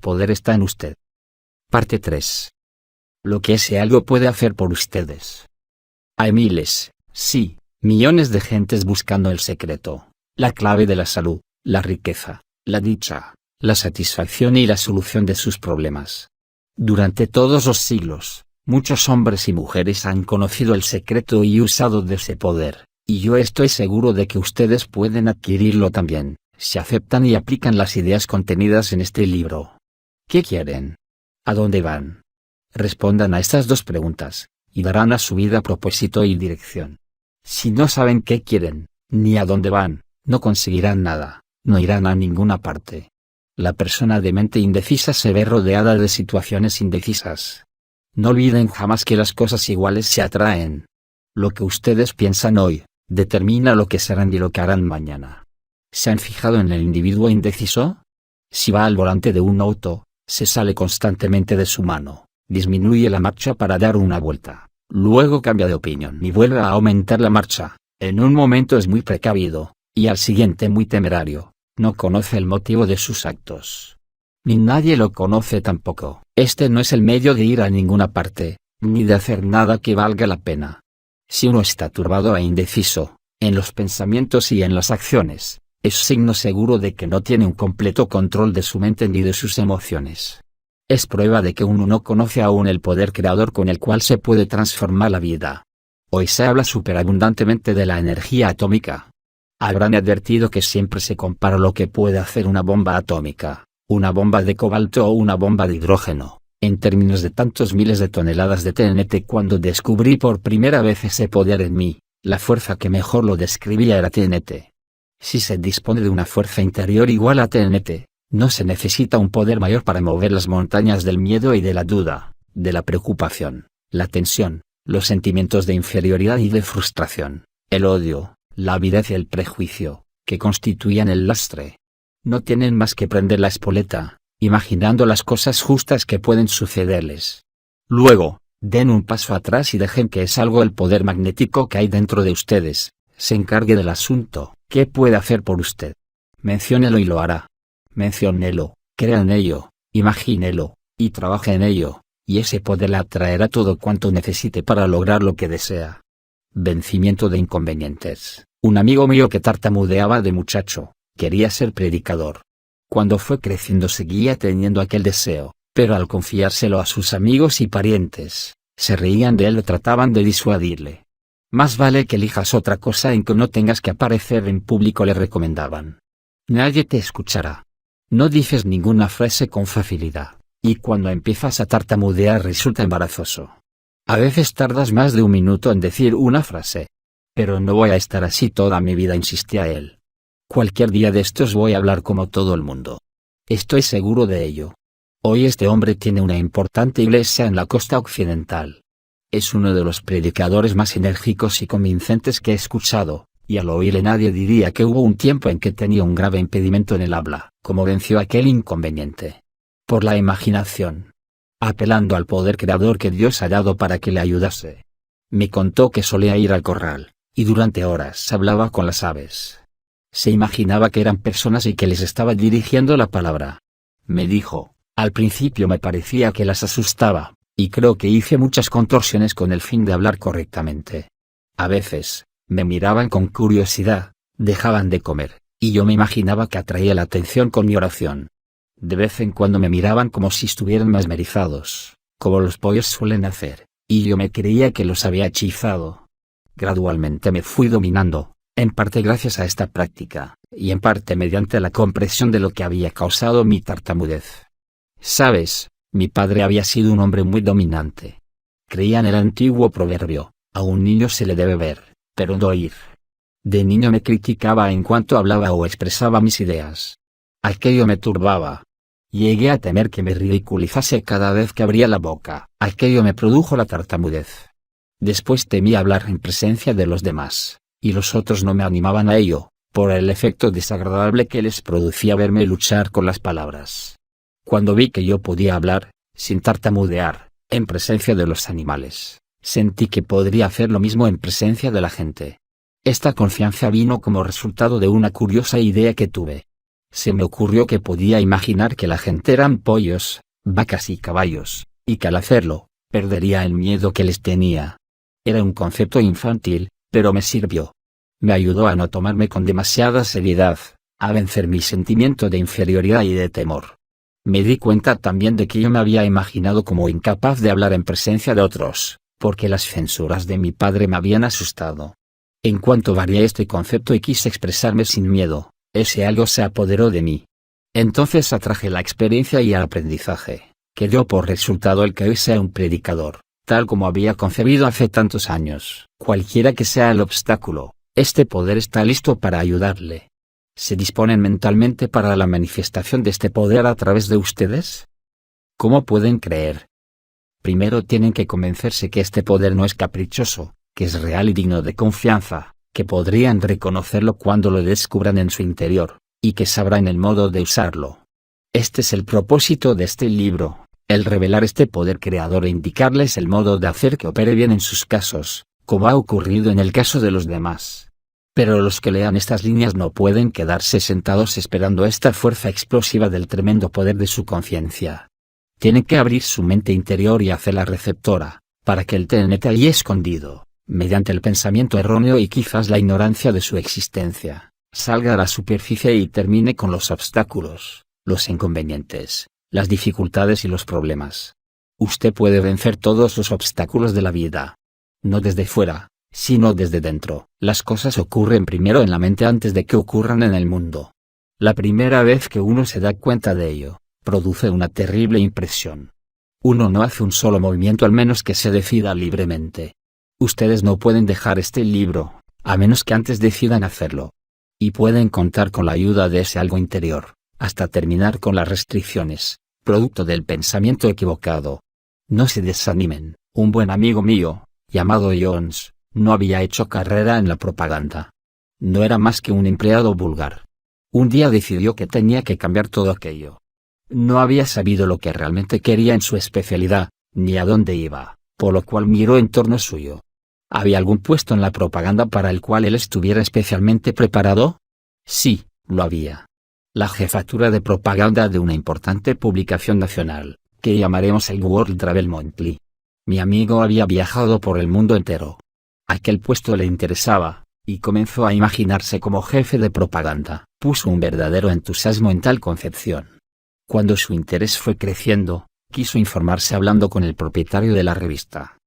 poder está en usted. Parte 3. Lo que ese algo puede hacer por ustedes. Hay miles, sí, millones de gentes buscando el secreto, la clave de la salud, la riqueza, la dicha, la satisfacción y la solución de sus problemas. Durante todos los siglos, muchos hombres y mujeres han conocido el secreto y usado de ese poder, y yo estoy seguro de que ustedes pueden adquirirlo también, si aceptan y aplican las ideas contenidas en este libro. ¿Qué quieren? ¿A dónde van? Respondan a estas dos preguntas, y darán a su vida propósito y dirección. Si no saben qué quieren, ni a dónde van, no conseguirán nada, no irán a ninguna parte. La persona de mente indecisa se ve rodeada de situaciones indecisas. No olviden jamás que las cosas iguales se atraen. Lo que ustedes piensan hoy, determina lo que serán y lo que harán mañana. ¿Se han fijado en el individuo indeciso? Si va al volante de un auto, se sale constantemente de su mano, disminuye la marcha para dar una vuelta, luego cambia de opinión y vuelve a aumentar la marcha. En un momento es muy precavido, y al siguiente muy temerario, no conoce el motivo de sus actos. Ni nadie lo conoce tampoco. Este no es el medio de ir a ninguna parte, ni de hacer nada que valga la pena. Si uno está turbado e indeciso, en los pensamientos y en las acciones, es signo seguro de que no tiene un completo control de su mente ni de sus emociones. Es prueba de que uno no conoce aún el poder creador con el cual se puede transformar la vida. Hoy se habla superabundantemente de la energía atómica. Habrán advertido que siempre se compara lo que puede hacer una bomba atómica, una bomba de cobalto o una bomba de hidrógeno, en términos de tantos miles de toneladas de TNT. Cuando descubrí por primera vez ese poder en mí, la fuerza que mejor lo describía era TNT. Si se dispone de una fuerza interior igual a TNT, no se necesita un poder mayor para mover las montañas del miedo y de la duda, de la preocupación, la tensión, los sentimientos de inferioridad y de frustración, el odio, la avidez y el prejuicio, que constituían el lastre. No tienen más que prender la espoleta, imaginando las cosas justas que pueden sucederles. Luego, den un paso atrás y dejen que es algo el poder magnético que hay dentro de ustedes, se encargue del asunto. ¿Qué puede hacer por usted? Menciónelo y lo hará. Menciónelo, crea en ello, imagínelo, y trabaje en ello, y ese poder le atraerá todo cuanto necesite para lograr lo que desea. Vencimiento de inconvenientes. Un amigo mío que tartamudeaba de muchacho, quería ser predicador. Cuando fue creciendo seguía teniendo aquel deseo, pero al confiárselo a sus amigos y parientes, se reían de él o trataban de disuadirle. Más vale que elijas otra cosa en que no tengas que aparecer en público, le recomendaban. Nadie te escuchará. No dices ninguna frase con facilidad, y cuando empiezas a tartamudear resulta embarazoso. A veces tardas más de un minuto en decir una frase. Pero no voy a estar así toda mi vida, insistía él. Cualquier día de estos voy a hablar como todo el mundo. Estoy seguro de ello. Hoy este hombre tiene una importante iglesia en la costa occidental. Es uno de los predicadores más enérgicos y convincentes que he escuchado, y al oírle nadie diría que hubo un tiempo en que tenía un grave impedimento en el habla. ¿Cómo venció aquel inconveniente? Por la imaginación. Apelando al poder creador que Dios ha dado para que le ayudase. Me contó que solía ir al corral, y durante horas hablaba con las aves. Se imaginaba que eran personas y que les estaba dirigiendo la palabra. Me dijo, al principio me parecía que las asustaba, y creo que hice muchas contorsiones con el fin de hablar correctamente. A veces, me miraban con curiosidad, dejaban de comer, y yo me imaginaba que atraía la atención con mi oración. De vez en cuando me miraban como si estuvieran mesmerizados, como los pollos suelen hacer, y yo me creía que los había hechizado. Gradualmente me fui dominando, en parte gracias a esta práctica, y en parte mediante la comprensión de lo que había causado mi tartamudez. ¿Sabes? Mi padre había sido un hombre muy dominante. Creía en el antiguo proverbio, a un niño se le debe ver, pero no oír. De niño me criticaba en cuanto hablaba o expresaba mis ideas. Aquello me turbaba. Llegué a temer que me ridiculizase cada vez que abría la boca. Aquello me produjo la tartamudez. Después temí hablar en presencia de los demás, y los otros no me animaban a ello, por el efecto desagradable que les producía verme luchar con las palabras. Cuando vi que yo podía hablar, sin tartamudear, en presencia de los animales, sentí que podría hacer lo mismo en presencia de la gente. Esta confianza vino como resultado de una curiosa idea que tuve. Se me ocurrió que podía imaginar que la gente eran pollos, vacas y caballos, y que al hacerlo, perdería el miedo que les tenía. Era un concepto infantil, pero me sirvió. Me ayudó a no tomarme con demasiada seriedad, a vencer mi sentimiento de inferioridad y de temor. Me di cuenta también de que yo me había imaginado como incapaz de hablar en presencia de otros, porque las censuras de mi padre me habían asustado. En cuanto varié este concepto y quise expresarme sin miedo, ese algo se apoderó de mí. Entonces atraje la experiencia y el aprendizaje, que dio por resultado el que hoy sea un predicador, tal como había concebido hace tantos años. Cualquiera que sea el obstáculo, este poder está listo para ayudarle. ¿Se disponen mentalmente para la manifestación de este poder a través de ustedes? ¿Cómo pueden creer? Primero tienen que convencerse que este poder no es caprichoso, que es real y digno de confianza, que podrían reconocerlo cuando lo descubran en su interior, y que sabrán el modo de usarlo. Este es el propósito de este libro, el revelar este poder creador e indicarles el modo de hacer que opere bien en sus casos, como ha ocurrido en el caso de los demás. Pero los que lean estas líneas no pueden quedarse sentados esperando esta fuerza explosiva del tremendo poder de su conciencia. Tienen que abrir su mente interior y hacerla receptora, para que el TNT ahí escondido, mediante el pensamiento erróneo y quizás la ignorancia de su existencia, salga a la superficie y termine con los obstáculos, los inconvenientes, las dificultades y los problemas. Usted puede vencer todos los obstáculos de la vida. No desde fuera, sino desde dentro. Las cosas ocurren primero en la mente antes de que ocurran en el mundo. La primera vez que uno se da cuenta de ello, produce una terrible impresión. Uno no hace un solo movimiento al menos que se decida libremente. Ustedes no pueden dejar este libro, a menos que antes decidan hacerlo. Y pueden contar con la ayuda de ese algo interior, hasta terminar con las restricciones, producto del pensamiento equivocado. No se desanimen. Un buen amigo mío, llamado Jones, no había hecho carrera en la propaganda. No era más que un empleado vulgar. Un día decidió que tenía que cambiar todo aquello. No había sabido lo que realmente quería en su especialidad, ni a dónde iba, por lo cual miró en torno suyo. ¿Había algún puesto en la propaganda para el cual él estuviera especialmente preparado? Sí, lo había. La jefatura de propaganda de una importante publicación nacional, que llamaremos el World Travel Monthly. Mi amigo había viajado por el mundo entero. Aquel puesto le interesaba, y comenzó a imaginarse como jefe de propaganda. Puso un verdadero entusiasmo en tal concepción. Cuando su interés fue creciendo, quiso informarse hablando con el propietario de la revista.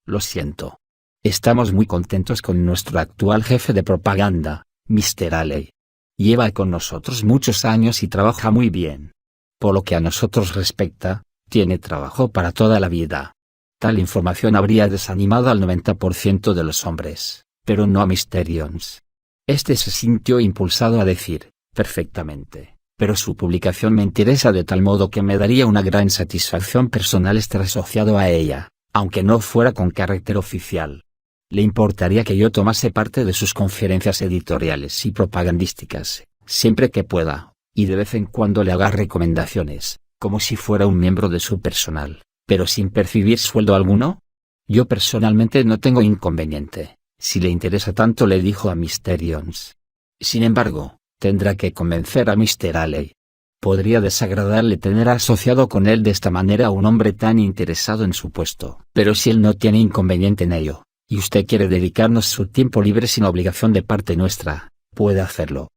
Lo siento. Estamos muy contentos con nuestro actual jefe de propaganda, Mr. Alley. Lleva con nosotros muchos años y trabaja muy bien. Por lo que a nosotros respecta, tiene trabajo para toda la vida. Tal información habría desanimado al 90% de los hombres, pero no a Mr. Jones. Este se sintió impulsado a decir, perfectamente, pero su publicación me interesa de tal modo que me daría una gran satisfacción personal estar asociado a ella, aunque no fuera con carácter oficial. Le importaría que yo tomase parte de sus conferencias editoriales y propagandísticas, siempre que pueda, y de vez en cuando le haga recomendaciones, como si fuera un miembro de su personal, pero sin percibir sueldo alguno. Yo personalmente no tengo inconveniente, si le interesa tanto, le dijo a Mr. Jones. Sin embargo, tendrá que convencer a Mr. Alley. Podría desagradarle tener asociado con él de esta manera a un hombre tan interesado en su puesto. Pero si él no tiene inconveniente en ello, y usted quiere dedicarnos su tiempo libre sin obligación de parte nuestra, puede hacerlo.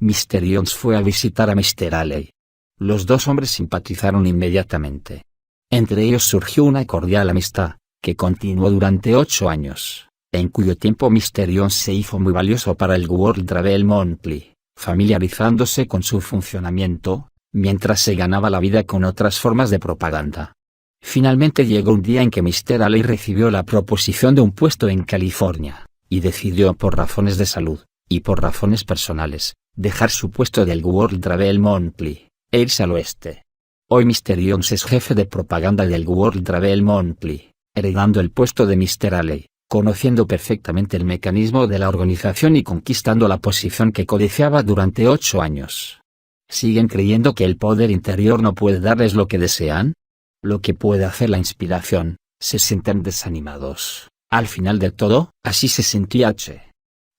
Mr. Jones fue a visitar a Mr. Alley. Los dos hombres simpatizaron inmediatamente. Entre ellos surgió una cordial amistad, que continuó durante 8 años, en cuyo tiempo Mr. Jones se hizo muy valioso para el World Travel Monthly, familiarizándose con su funcionamiento, mientras se ganaba la vida con otras formas de propaganda. Finalmente llegó un día en que Mr. Alley recibió la proposición de un puesto en California, y decidió por razones de salud, y por razones personales, dejar su puesto del World Travel Monthly, e irse al oeste. Hoy Mr. Jones es jefe de propaganda del World Travel Monthly, heredando el puesto de Mr. Alley, conociendo perfectamente el mecanismo de la organización y conquistando la posición que codiciaba durante 8 años. ¿Siguen creyendo que el poder interior no puede darles lo que desean? Lo que puede hacer la inspiración, se sienten desanimados. Al final de todo, así se sentía H.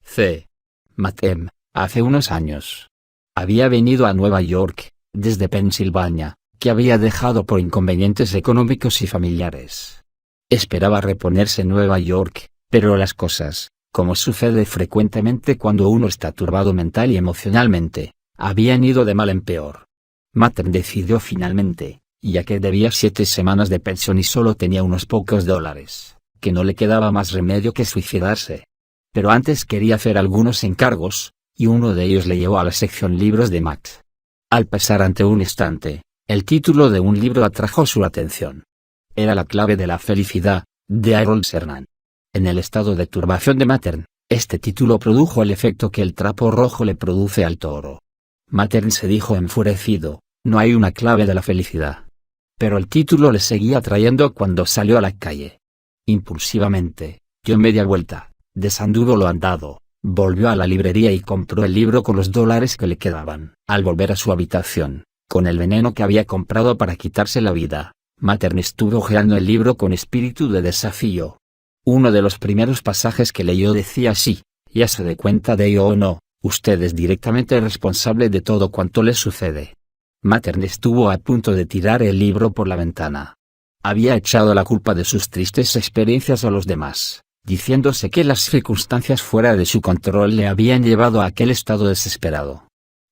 C. Matem, hace unos años. Había venido a Nueva York, desde Pensilvania, que había dejado por inconvenientes económicos y familiares. Esperaba reponerse en Nueva York, pero las cosas, como sucede frecuentemente cuando uno está turbado mental y emocionalmente, habían ido de mal en peor. Mattern decidió finalmente, ya que debía 7 semanas de pensión y solo tenía unos pocos dólares, que no le quedaba más remedio que suicidarse. Pero antes quería hacer algunos encargos, y uno de ellos le llevó a la sección libros de Max. Al pasar ante un estante, el título de un libro atrajo su atención. Era La clave de la felicidad, de Harold Sherman. En el estado de turbación de Mattern, este título produjo el efecto que el trapo rojo le produce al toro. Mattern se dijo enfurecido, no hay una clave de la felicidad. Pero el título le seguía atrayendo cuando salió a la calle. Impulsivamente, dio media vuelta, desanduvo lo andado, volvió a la librería y compró el libro con los dólares que le quedaban. Al volver a su habitación, con el veneno que había comprado para quitarse la vida, Mattern estuvo hojeando el libro con espíritu de desafío. Uno de los primeros pasajes que leyó decía así: ya se dé cuenta de ello o no, usted es directamente responsable de todo cuanto le sucede. Mattern estuvo a punto de tirar el libro por la ventana. Había echado la culpa de sus tristes experiencias a los demás, diciéndose que las circunstancias fuera de su control le habían llevado a aquel estado desesperado.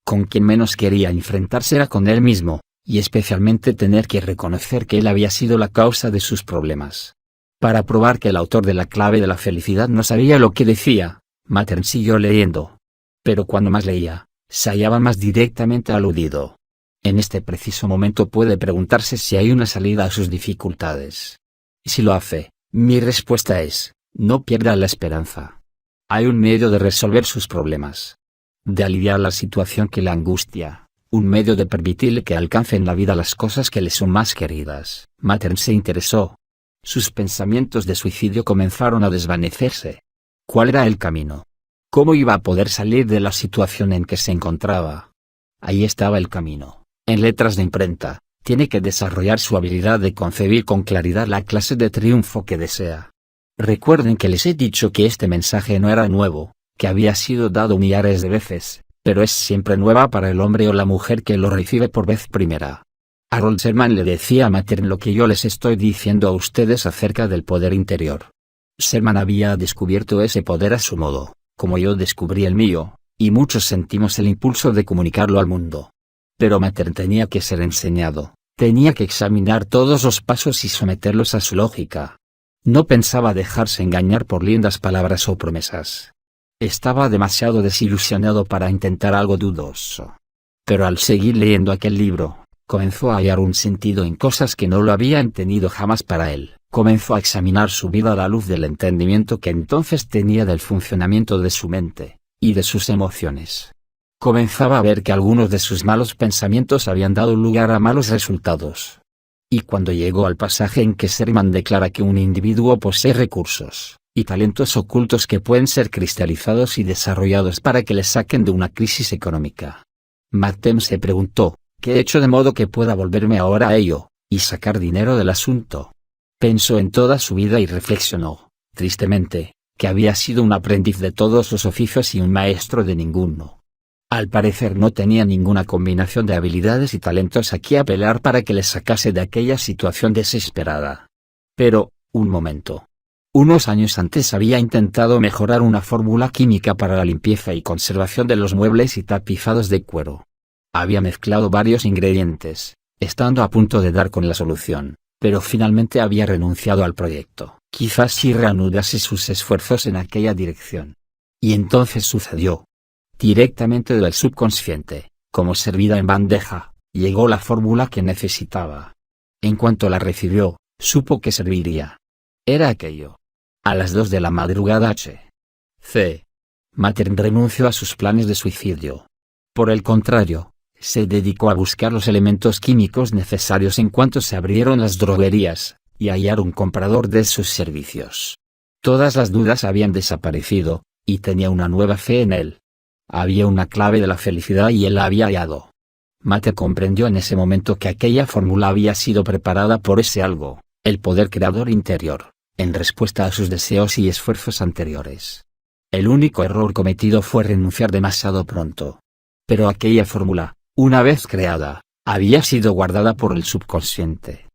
Con quien menos quería enfrentarse era con él mismo, y especialmente tener que reconocer que él había sido la causa de sus problemas. Para probar que el autor de La clave de la felicidad no sabía lo que decía, Mattern siguió leyendo. Pero cuando más leía, se hallaba más directamente aludido. En este preciso momento puede preguntarse si hay una salida a sus dificultades. Y si lo hace, mi respuesta es: no pierda la esperanza. Hay un medio de resolver sus problemas. De aliviar la situación que le angustia, un medio de permitirle que alcance en la vida las cosas que le son más queridas. Mattern se interesó. Sus pensamientos de suicidio comenzaron a desvanecerse. ¿Cuál era el camino? ¿Cómo iba a poder salir de la situación en que se encontraba? Ahí estaba el camino. En letras de imprenta, tiene que desarrollar su habilidad de concebir con claridad la clase de triunfo que desea. Recuerden que les he dicho que este mensaje no era nuevo, que había sido dado millares de veces, pero es siempre nueva para el hombre o la mujer que lo recibe por vez primera. Harold Sherman le decía a Mattern lo que yo les estoy diciendo a ustedes acerca del poder interior. Sherman había descubierto ese poder a su modo, como yo descubrí el mío, y muchos sentimos el impulso de comunicarlo al mundo. Pero Mattern tenía que ser enseñado, tenía que examinar todos los pasos y someterlos a su lógica. No pensaba dejarse engañar por lindas palabras o promesas. Estaba demasiado desilusionado para intentar algo dudoso. Pero al seguir leyendo aquel libro, comenzó a hallar un sentido en cosas que no lo habían tenido jamás para él. Comenzó a examinar su vida a la luz del entendimiento que entonces tenía del funcionamiento de su mente, y de sus emociones. Comenzaba a ver que algunos de sus malos pensamientos habían dado lugar a malos resultados. Y cuando llegó al pasaje en que Sherman declara que un individuo posee recursos y talentos ocultos que pueden ser cristalizados y desarrollados para que le saquen de una crisis económica, Mattern se preguntó: ¿qué he hecho de modo que pueda volverme ahora a ello, y sacar dinero del asunto? Pensó en toda su vida y reflexionó, tristemente, que había sido un aprendiz de todos los oficios y un maestro de ninguno. Al parecer no tenía ninguna combinación de habilidades y talentos a que apelar para que le sacase de aquella situación desesperada. Pero, un momento. Unos años antes había intentado mejorar una fórmula química para la limpieza y conservación de los muebles y tapizados de cuero. Había mezclado varios ingredientes, estando a punto de dar con la solución, pero finalmente había renunciado al proyecto. Quizás si reanudase sus esfuerzos en aquella dirección. Y entonces sucedió. Directamente del subconsciente, como servida en bandeja, llegó la fórmula que necesitaba. En cuanto la recibió, supo que serviría. Era aquello. A las 2 de la madrugada H.C. Mattern renunció a sus planes de suicidio. Por el contrario, se dedicó a buscar los elementos químicos necesarios en cuanto se abrieron las droguerías, y hallar un comprador de sus servicios. Todas las dudas habían desaparecido, y tenía una nueva fe en él. Había una clave de la felicidad y él la había hallado. Mattern comprendió en ese momento que aquella fórmula había sido preparada por ese algo, el poder creador interior, en respuesta a sus deseos y esfuerzos anteriores. El único error cometido fue renunciar demasiado pronto. Pero aquella fórmula, una vez creada, había sido guardada por el subconsciente.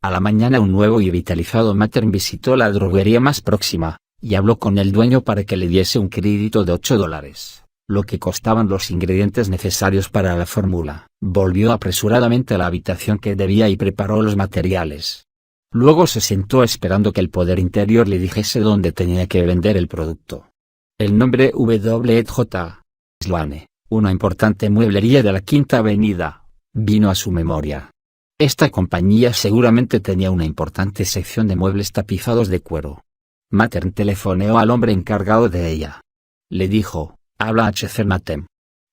A la mañana un nuevo y vitalizado Mattern visitó la droguería más próxima, y habló con el dueño para que le diese un crédito de $8, lo que costaban los ingredientes necesarios para la fórmula. Volvió apresuradamente a la habitación que debía y preparó los materiales. Luego se sentó esperando que el poder interior le dijese dónde tenía que vender el producto. El nombre W.J. Sloane, una importante mueblería de la Quinta Avenida, vino a su memoria. Esta compañía seguramente tenía una importante sección de muebles tapizados de cuero. Mattern telefoneó al hombre encargado de ella. Le dijo: «Habla H.C. Mattern.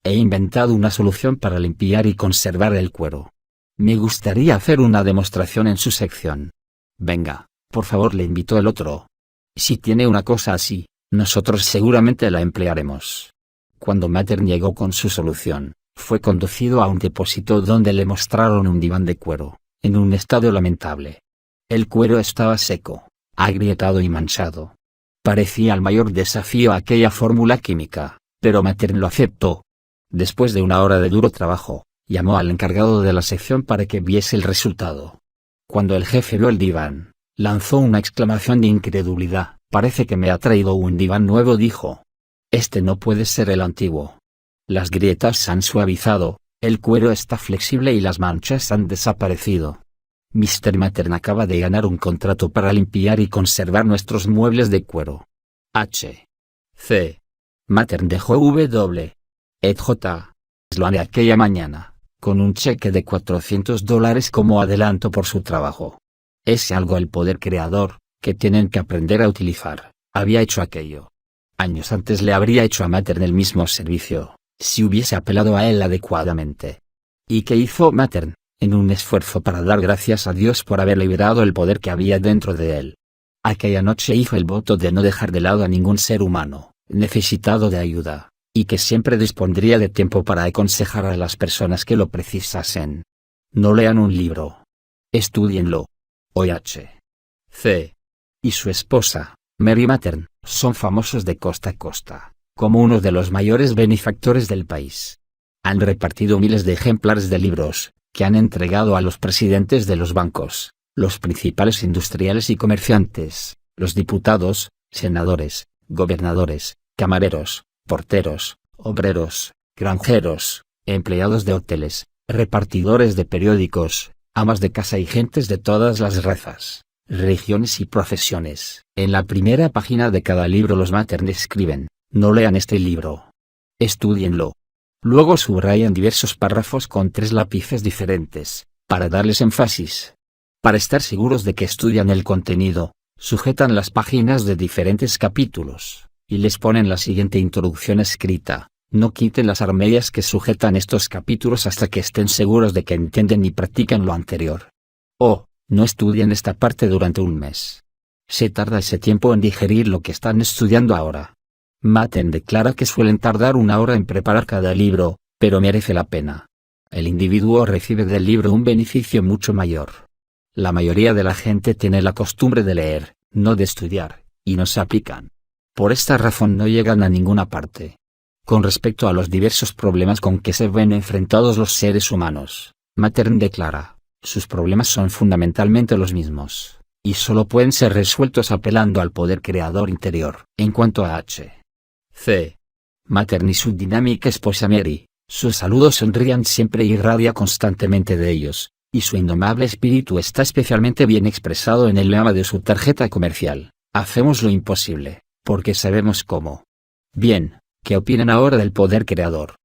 He inventado una solución para limpiar y conservar el cuero. Me gustaría hacer una demostración en su sección». «Venga, por favor», le invitó el otro. «Si tiene una cosa así, nosotros seguramente la emplearemos». Cuando Mattern llegó con su solución, fue conducido a un depósito donde le mostraron un diván de cuero, en un estado lamentable. El cuero estaba seco, agrietado y manchado. Parecía el mayor desafío a aquella fórmula química, pero Mattern lo aceptó. Después de una hora de duro trabajo, llamó al encargado de la sección para que viese el resultado. Cuando el jefe vio el diván, lanzó una exclamación de incredulidad. «Parece que me ha traído un diván nuevo», dijo. «Este no puede ser el antiguo. Las grietas se han suavizado, el cuero está flexible y las manchas han desaparecido. Mr. Mattern acaba de ganar un contrato para limpiar y conservar nuestros muebles de cuero». H.C. Mattern dejó W.J. Sloane aquella mañana, con un cheque de $400 como adelanto por su trabajo. Es algo el poder creador, que tienen que aprender a utilizar. Había hecho aquello. Años antes le habría hecho a Mattern el mismo servicio, si hubiese apelado a él adecuadamente. ¿Y qué hizo Mattern? En un esfuerzo para dar gracias a Dios por haber liberado el poder que había dentro de él. Aquella noche hizo el voto de no dejar de lado a ningún ser humano, necesitado de ayuda, y que siempre dispondría de tiempo para aconsejar a las personas que lo precisasen. No lean un libro. Estúdienlo. Hoy H.C. y su esposa, Mary Mattern, son famosos de costa a costa, como uno de los mayores benefactores del país. Han repartido miles de ejemplares de libros, que han entregado a los presidentes de los bancos, los principales industriales y comerciantes, los diputados, senadores, gobernadores, camareros, porteros, obreros, granjeros, empleados de hoteles, repartidores de periódicos, amas de casa y gentes de todas las razas, religiones y profesiones. En la primera página de cada libro los Mattern escriben: «No lean este libro. Estúdienlo». Luego subrayan diversos párrafos con 3 lápices diferentes, para darles énfasis. Para estar seguros de que estudian el contenido, sujetan las páginas de diferentes capítulos, y les ponen la siguiente introducción escrita: «No quiten las armedias que sujetan estos capítulos hasta que estén seguros de que entienden y practican lo anterior». O, no estudien esta parte durante un mes. Se tarda ese tiempo en digerir lo que están estudiando ahora. Mattern declara que suelen tardar 1 hora en preparar cada libro, pero merece la pena. El individuo recibe del libro un beneficio mucho mayor. La mayoría de la gente tiene la costumbre de leer, no de estudiar, y no se aplican. Por esta razón no llegan a ninguna parte. Con respecto a los diversos problemas con que se ven enfrentados los seres humanos, Mattern declara: sus problemas son fundamentalmente los mismos, y solo pueden ser resueltos apelando al poder creador interior. En cuanto a H.C. Mattern y su dinámica esposa Mary, sus saludos sonrían siempre y irradia constantemente de ellos, y su indomable espíritu está especialmente bien expresado en el lema de su tarjeta comercial: «Hacemos lo imposible, porque sabemos cómo». Bien, ¿qué opinan ahora del poder creador?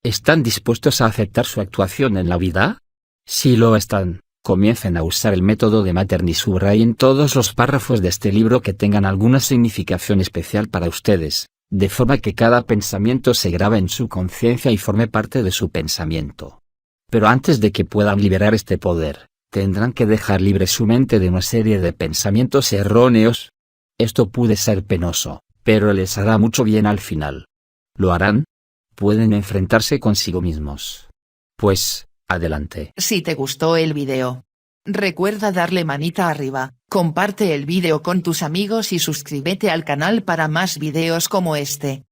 ¿Están dispuestos a aceptar su actuación en la vida? Si lo están, comiencen a usar el método de Mattern y subrayen todos los párrafos de este libro que tengan alguna significación especial para ustedes, de forma que cada pensamiento se grabe en su conciencia y forme parte de su pensamiento. Pero antes de que puedan liberar este poder, tendrán que dejar libre su mente de una serie de pensamientos erróneos. Esto puede ser penoso, pero les hará mucho bien al final. ¿Lo harán? Pueden enfrentarse consigo mismos. Pues, adelante. Si te gustó el video, recuerda darle manita arriba, comparte el video con tus amigos y suscríbete al canal para más videos como este.